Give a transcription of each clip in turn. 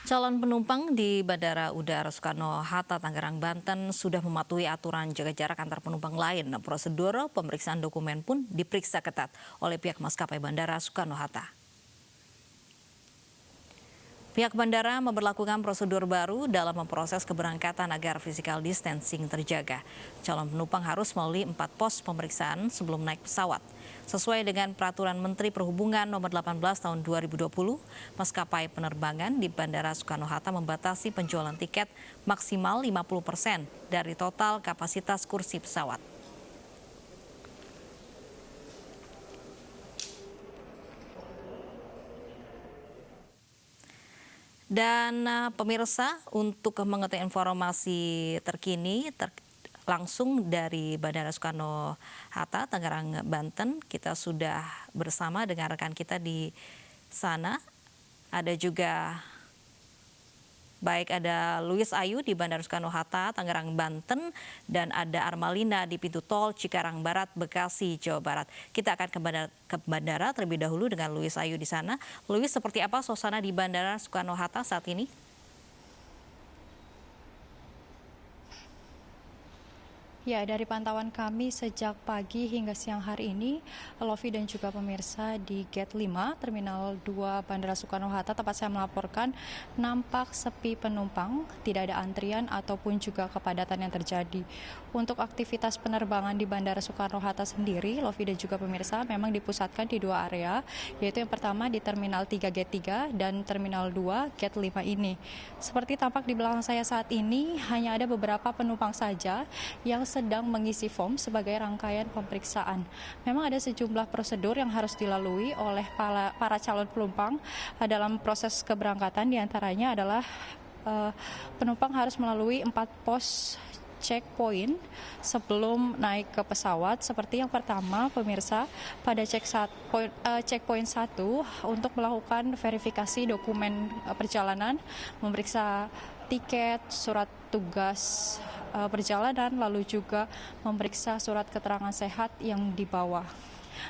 Calon penumpang di Bandara Udara Soekarno-Hatta, Tangerang, Banten sudah mematuhi aturan jaga jarak antar penumpang lain. Prosedur pemeriksaan dokumen pun diperiksa ketat oleh pihak maskapai Bandara Soekarno-Hatta. Pihak bandara memberlakukan prosedur baru dalam memproses keberangkatan agar physical distancing terjaga. Calon penumpang harus melalui 4 pos pemeriksaan sebelum naik pesawat. Sesuai dengan Peraturan Menteri Perhubungan Nomor 18 Tahun 2020, maskapai penerbangan di Bandara Soekarno-Hatta membatasi penjualan tiket maksimal 50% dari total kapasitas kursi pesawat. Dan pemirsa, untuk mengetahui informasi terkini langsung dari Bandara Soekarno-Hatta, Tangerang, Banten, kita sudah bersama dengan rekan kita di sana. Ada juga ada Louis Ayu di Bandara Soekarno-Hatta, Tangerang, Banten, dan ada Armalina di pintu tol Cikarang Barat, Bekasi, Jawa Barat. Kita akan ke bandara terlebih dahulu dengan Louis Ayu di sana. Louis, seperti apa suasana di Bandara Soekarno-Hatta saat ini? Ya, dari pantauan kami sejak pagi hingga siang hari ini, Lofi dan juga pemirsa di Gate 5, Terminal 2 Bandara Soekarno-Hatta, tempat saya melaporkan, nampak sepi penumpang, tidak ada antrian ataupun juga kepadatan yang terjadi. Untuk aktivitas penerbangan di Bandara Soekarno-Hatta sendiri, Lofi dan juga pemirsa memang dipusatkan di 2 area, yaitu yang pertama di Terminal 3 Gate 3 dan Terminal 2 Gate 5 ini. Seperti tampak di belakang saya saat ini, hanya ada beberapa penumpang saja yang sedang mengisi form sebagai rangkaian pemeriksaan. Memang ada sejumlah prosedur yang harus dilalui oleh para calon penumpang dalam proses keberangkatan, diantaranya adalah penumpang harus melalui 4 pos checkpoint sebelum naik ke pesawat. Seperti yang pertama, pemirsa, pada checkpoint 1 untuk melakukan verifikasi dokumen perjalanan, memeriksa tiket, surat tugas perjalanan, lalu juga memeriksa surat keterangan sehat yang dibawa.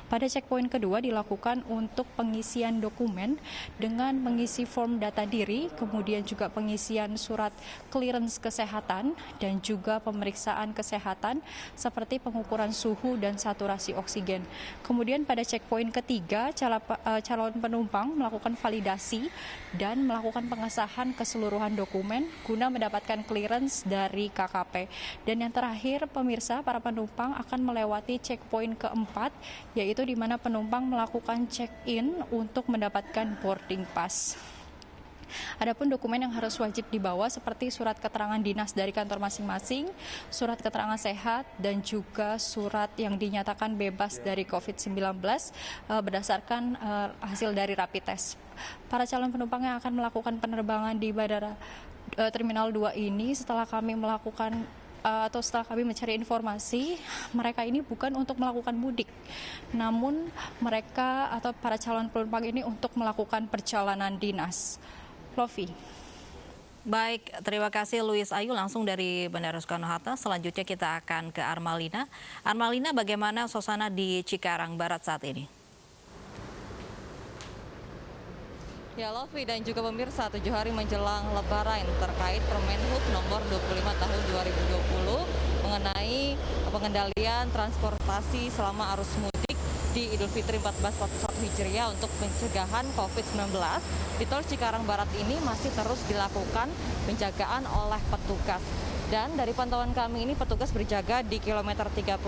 Pada checkpoint kedua dilakukan untuk pengisian dokumen dengan mengisi form data diri, kemudian juga pengisian surat clearance kesehatan dan juga pemeriksaan kesehatan seperti pengukuran suhu dan saturasi oksigen. Kemudian pada checkpoint ketiga, calon penumpang melakukan validasi dan melakukan pengesahan keseluruhan dokumen guna mendapatkan clearance dari KKP. Dan yang terakhir, pemirsa, para penumpang akan melewati checkpoint keempat, yaitu di mana penumpang melakukan check-in untuk mendapatkan boarding pass. Adapun dokumen yang harus wajib dibawa seperti surat keterangan dinas dari kantor masing-masing, surat keterangan sehat, dan juga surat yang dinyatakan bebas dari COVID-19 berdasarkan hasil dari rapid test. Para calon penumpang yang akan melakukan penerbangan di Bandara Terminal 2 ini, setelah kami mencari informasi, mereka ini bukan untuk melakukan mudik, namun mereka atau para calon penumpang ini untuk melakukan perjalanan dinas. Lofi. Baik, terima kasih Louis Ayu langsung dari Bandara Soekarno-Hatta. Selanjutnya kita akan ke Armalina. Armalina, bagaimana suasana di Cikarang Barat saat ini? Ya, Lofi dan juga pemirsa, 7 hari menjelang Lebaran terkait Permenhub nomor 25 tahun 2020 mengenai pengendalian transportasi selama arus mudik di Idul Fitri 1441 Hijriah untuk pencegahan COVID-19 di tol Cikarang Barat ini masih terus dilakukan penjagaan oleh petugas. Dan dari pantauan kami ini, petugas berjaga di kilometer 31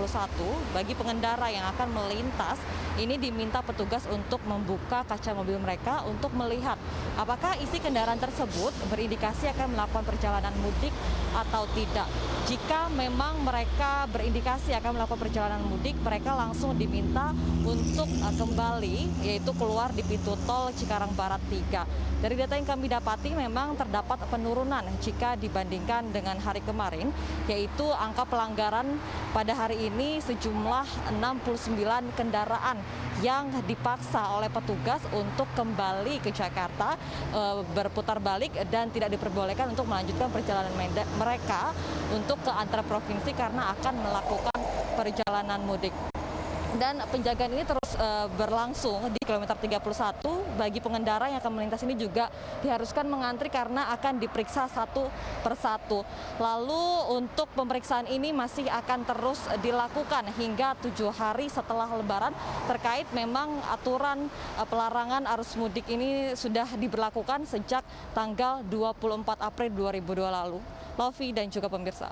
bagi pengendara yang akan melintas. Ini diminta petugas untuk membuka kaca mobil mereka untuk melihat apakah isi kendaraan tersebut berindikasi akan melakukan perjalanan mudik atau tidak. Jika memang mereka berindikasi akan melakukan perjalanan mudik, mereka langsung diminta untuk kembali, yaitu keluar di pintu tol Cikarang Barat 3. Dari data yang kami dapati memang terdapat penurunan jika dibandingkan dengan hari kemarin, yaitu angka pelanggaran pada hari ini sejumlah 69 kendaraan yang dipaksa oleh petugas untuk kembali ke Jakarta, berputar balik dan tidak diperbolehkan untuk melanjutkan perjalanan mereka untuk ke antar provinsi karena akan melakukan perjalanan mudik. Dan penjagaan ini terus berlangsung di kilometer 31. Bagi pengendara yang akan melintas ini juga diharuskan mengantri karena akan diperiksa satu persatu. Lalu untuk pemeriksaan ini masih akan terus dilakukan hingga 7 hari setelah Lebaran, terkait memang aturan pelarangan arus mudik ini sudah diberlakukan sejak tanggal 24 April 2002 lalu. Lovi dan juga pemirsa.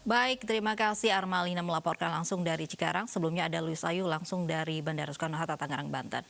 Baik, terima kasih Armalina melaporkan langsung dari Cikarang. Sebelumnya ada Luis Ayu langsung dari Bandara Soekarno-Hatta, Tangerang, Banten.